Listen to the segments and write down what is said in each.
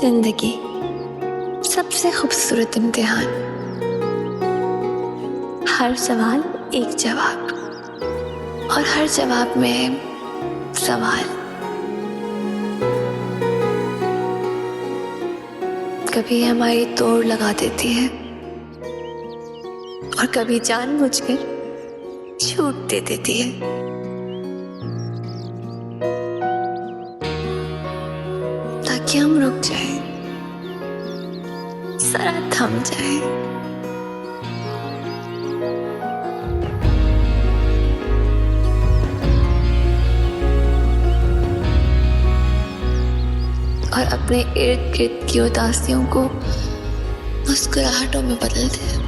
जिंदगी सबसे खूबसूरत इम्तिहान, हर सवाल एक जवाब और हर जवाब में सवाल। कभी हमारी तोड़ लगा देती है और कभी जानबूझकर छूट दे देती है। ताकि हम रुक जाएं, जरा थम जाएं। और अपने इर्द गिर्द की उदासियों को मुस्कुराहटों में बदल दें।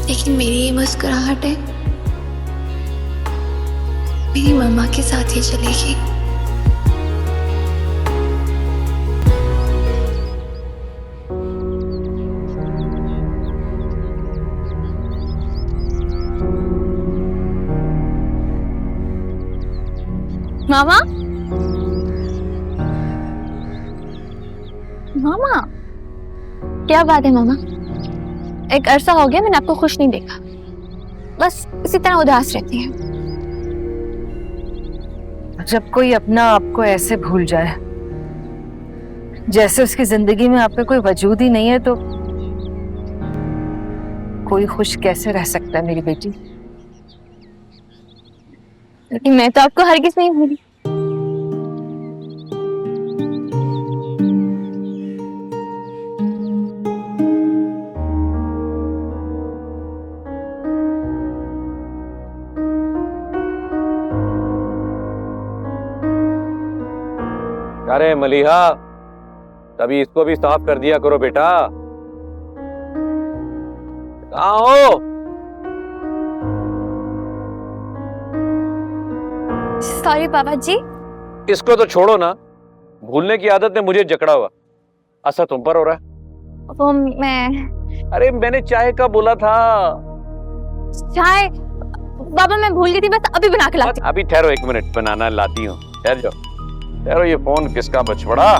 लेकिन मेरी ये मुस्कुराहट है मेरी मम्मा के साथ ही चलेगी। मामा, मामा, क्या बात है मामा? एक अरसा हो गया मैंने आपको खुश नहीं देखा, बस इसी तरह उदास रहती है। जब कोई अपना आपको ऐसे भूल जाए जैसे उसकी जिंदगी में आप पे कोई वजूद ही नहीं है, तो कोई खुश कैसे रह सकता है मेरी बेटी? लेकिन मैं तो आपको हरगिज़ नहीं भूली। अरे मलिहा, तभी इसको भी साफ कर दिया करो बेटा। कहाँ हो? सॉरी पापा जी। इसको तो छोड़ो ना, भूलने की आदत ने मुझे जकड़ा हुआ। असर तुम पर हो रहा है। वो मैं अरे मैंने चाय का बोला था। चाय बाबा मैं भूल गई थी, बस अभी बना के लाती हूँ। अभी ठहरो, 1 मिनट बनाना लाती हूँ। ठहर जाओ, ठहरो। ये फोन किसका बछड़ा?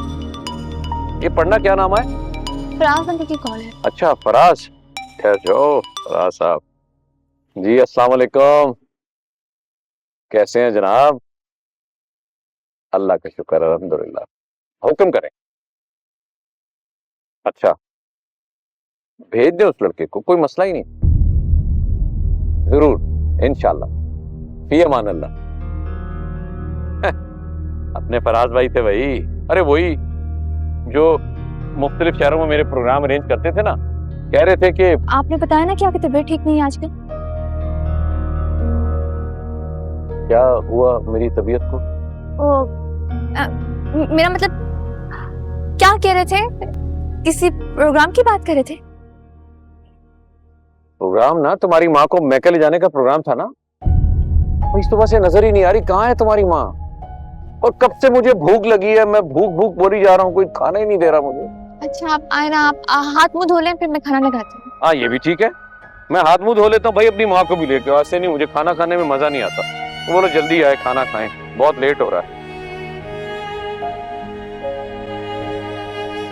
ये पढ़ना क्या नाम है? फराज अंकल की कॉल है। अच्छा फराज, ठहर जाओ। फराज साहब जी, अस्सलाम वालेकुम। कैसे हैं जनाब? अल्लाह का शुक्र, अल्हम्दुलिल्लाह। हुक्म करें। अच्छा भेज दें उस लड़के को, कोई मसला ही नहीं। जरूर इंशाल्लाह। फी अमान अल्लाह। अपने फराज भाई थे वही। अरे वही जो मुख्तलिफ शहरों में मेरे प्रोग्राम अरेंज करते थे ना। कह रहे थे कि आपने बताया ना कि आपकी तबीयत ठीक नहीं है आजकल। क्या हुआ मेरी तबीयत को? मेरा मतलब क्या कह रहे थे? किसी प्रोग्राम की बात कर रहे थे? प्रोग्राम ना, तुम्हारी माँ को मैके ले जाने का प्रोग्राम था ना। इस सुबह से नजर ही नहीं आ रही, कहाँ है तुम्हारी माँ? और कब से मुझे भूख लगी है, मैं भूख भूख बोली जा रहा हूँ, कोई खाना ही नहीं दे रहा मुझे। अच्छा आप आए ना, आप हाथ मुंह धो लें, फिर मैं खाना लगाती हूँ। हाँ ये भी ठीक है, मैं हाथ मुंह धो लेता हूँ भाई। अपनी माँ को भी लेके आओ, ऐसे नहीं मुझे खाना खाने में मजा नहीं आता। तो बोलो जल्दी आए, खाना खाएं, बहुत लेट हो रहा है।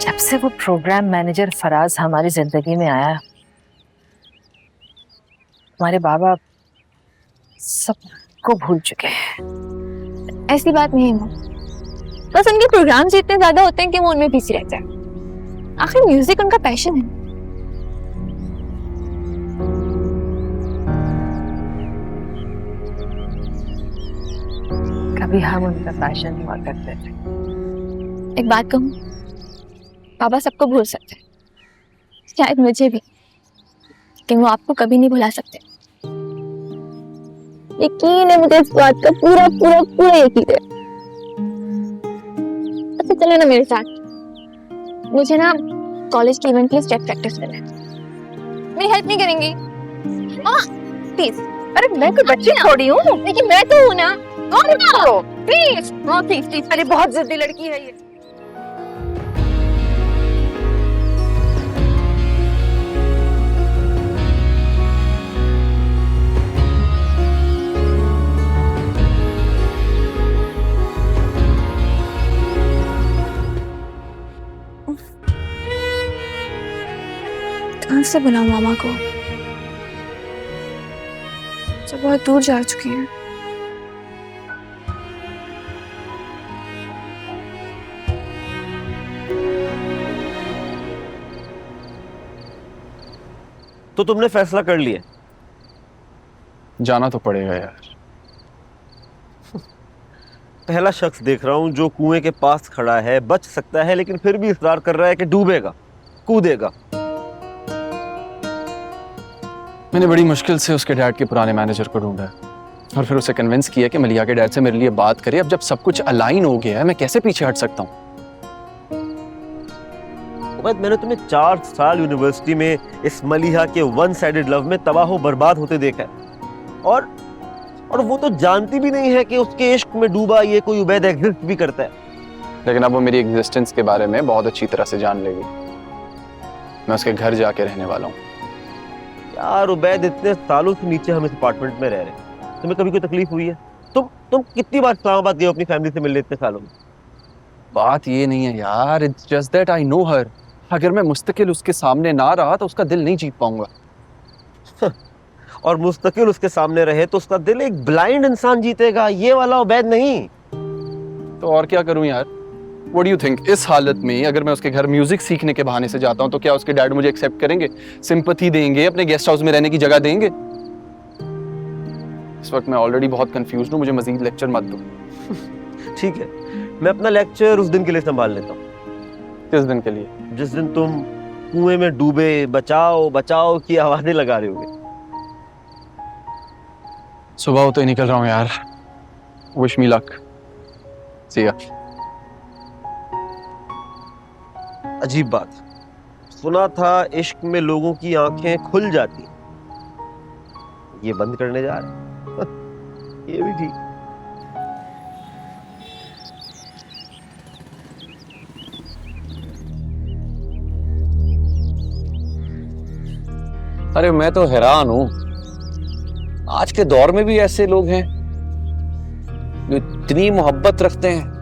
जब से वो प्रोग्राम मैनेजर फराज हमारी जिंदगी में आया, हमारे बाबा सबको भूल चुके हैं। ऐसी बात नहीं है, बस उनके प्रोग्राम्स इतने ज्यादा होते हैं कि वो उनमें बिजी रहते हैं। आखिर म्यूजिक उनका पैशन है। कभी हम उनका पैशन हुआ करते थे। एक बात कहूँ, बाबा सबको भूल सकते हैं, शायद मुझे भी, लेकिन वो आपको कभी नहीं भुला सकते। यकीन है मुझे, इस बात का पूरा पूरा पूरा यकीन है। अच्छा चले ना मेरे साथ, मुझे ना कॉलेज के इवेंट के लिए स्टेप प्रैक्टिस करना है। मेरी हेल्प नहीं करेंगी? मामा प्लीज। अरे मैं कोई बच्ची थोड़ी हूँ। लेकिन मैं तो हूँ ना। Please please please. अरे बहुत जिद्दी लड़की है ये। कहाँ से बुलाऊं मामा को? सब बहुत दूर जा चुकी हैं। तो तुमने फैसला कर लिया? जाना तो पड़ेगा यार। पहला शख्स देख रहा हूं जो कुएं के पास खड़ा है, बच सकता है लेकिन फिर भी इसरार कर रहा है कि डूबेगा, कूदेगा। मैंने बड़ी मुश्किल से उसके डैड के पुराने मैनेजर को ढूंढा और फिर उसे कन्विंस किया कि मलिया के डैड से मेरे लिए बात करे। अब जब सब कुछ अलाइन हो गया है, मैं कैसे पीछे हट सकता हूँ? उबैद, मैंने तुम्हें 4 साल यूनिवर्सिटी में इस मलिहा के वन साइडेड लव में तबाह बर्बाद होते देखा है, और वो तो जानती भी नहीं है कि उसके इश्क में डूबा ये कोई उबैद एग्जिस्ट भी करता है। लेकिन अब वो मेरी एग्जिस्टेंस के बारे में बहुत अच्छी तरह से जान लेगी। मैं उसके घर जाके रहने वाला हूँ। यार उबैद, इतने सालों से नीचे हम इस अपार्टमेंट में रह रहे हैं, तुम्हें कभी कोई तकलीफ हुई है? तुम कितनी बार इस्लामाबाद गए अपनी फैमिली से मिलने इतने सालों में? बात ये नहीं है यार, it's just that I know her. अगर मैं मुस्तकिल उसके सामने ना रहा तो उसका दिल नहीं जीत पाऊंगा। और मुस्तकिल उसके सामने रहे तो उसका दिल एक ब्लाइंड इंसान जीतेगा, ये वाला उबैद नहीं। तो और क्या करूं यार? What do you think? इस हालत में अगर मैं उसके घर म्यूजिक सीखने के बहाने से जाता हूं तो क्या उसके डैड मुझे एक्सेप्ट करेंगे, सिंपैथी देंगे, अपने गेस्ट हाउस में रहने की जगह देंगे? इस वक्त मैं ऑलरेडी बहुत कंफ्यूज्ड हूं, मुझे मजीद लेक्चर मत दो। ठीक है, मैं अपना लेक्चर उस दिन के लिए संभाल लेता हूँ। किस दिन के लिए? जिस दिन तुम कुएं में डूबे बचाओ बचाओ की आवाजें लगा रहे होगे। सुबह होते ही निकल रहा हूँ यार। Wish me luck. सी या। अजीब बात, सुना था इश्क में लोगों की आंखें खुल जाती, ये बंद करने जा रहे हैं। ये भी ठीक। अरे मैं तो हैरान हूं, आज के दौर में भी ऐसे लोग हैं जो इतनी मोहब्बत रखते हैं।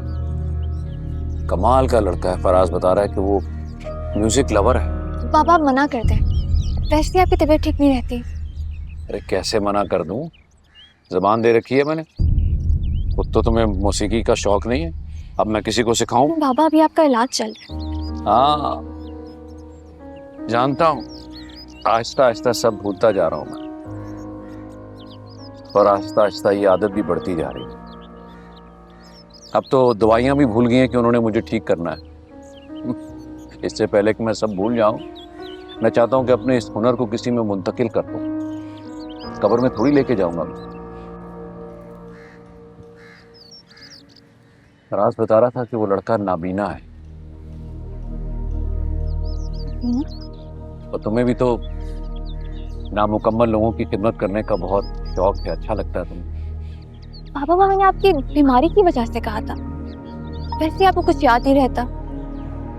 कमाल का लड़का है। फराज बता रहा है कि वो म्यूजिक लवर है। पापा मना कर दें, वैसे आपकी तबीयत ठीक नहीं रहती। अरे कैसे मना कर दूं? जबान दे रखी है मैंने। खुद तो तुम्हें मौसीकी का शौक नहीं है, अब मैं किसी को सिखाऊं? बाबा अभी आपका इलाज चल रहा है। हाँ जानता हूं, आहिस्ता आहिस्ता सब भूलता जा रहा हूं मैं, और आहिस्ता आहिस्ता ये आदत भी बढ़ती जा रही है। अब तो दवाइयां भी भूल गई हैं कि उन्होंने मुझे ठीक करना है। इससे पहले कि मैं सब भूल जाऊं, मैं चाहता हूं कि अपने इस हुनर को किसी में मुंतकिल कर दूं। कब्र में थोड़ी लेके जाऊंगा। राज बता रहा था कि वो लड़का नाबीना है। और तुम्हें भी तो नामुकम्मल लोगों की खिदमत करने का बहुत शौक है, अच्छा लगता है तुम्हें। पापा मैंने आपकी बीमारी की वजह से कहा था, वैसे आपको कुछ याद नहीं रहता।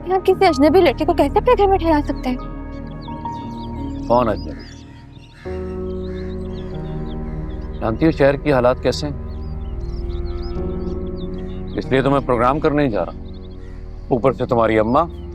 आप किसी अजनबी लड़के को कैसे अपने घर में ठहरा सकते हैं? कौन अजनबी? जानती हो शहर की हालात कैसे हैं, इसलिए तो मैं प्रोग्राम करने ही जा रहा हूँ। ऊपर से तुम्हारी अम्मा